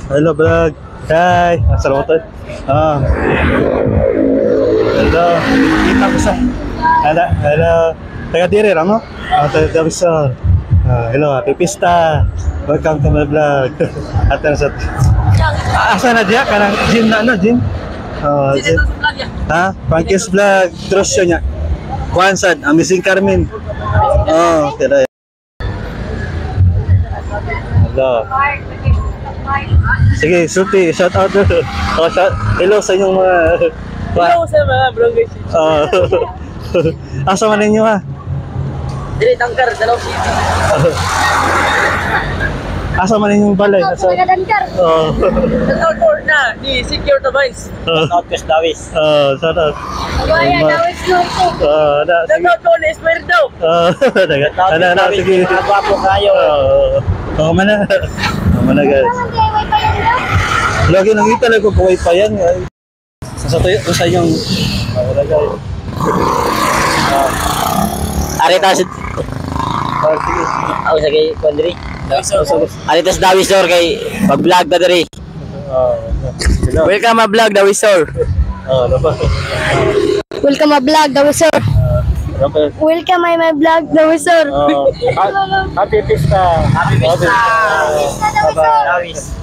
Hello vlog. Hi. Salamat. Ah. Hello. Kita ko sa. Hello. Taga diri ra mo? Taga Bisor. Hello, happy pista. Welcome to my vlog. Atan sa. Asa na dia kanang gym na gym? Gym. Ha? Frankie's vlog. Trust niya. Kuansan, Amazing Carmen. Kaya. Hello. Sige, Suti, shout out to. Hello sa inyong mga... Hello sa mga vloggers. Asa man ninyo ha? Dili tangkar, Dalao City. Asa man ninyong balay? Asa? Nag-outboard na, di Secure Device. Southwest Dawis. Shout out. Buaya Dawis Loko. Nag-outboard na Espir daw. Sige. Magwapo kayo. Mana guys. Lagi nang ita ko kuway pa yan. Sa inyong wala guys. Aritas. Sige. Ako sa kay Kondri. Aritas Dawisor kay mag-vlog ta diri. Welcome ma vlog Dawisor. Welcome my vlog, Dawisor. Welcome my vlog, Dawisor. Happy pista. Happy pista. Dawis.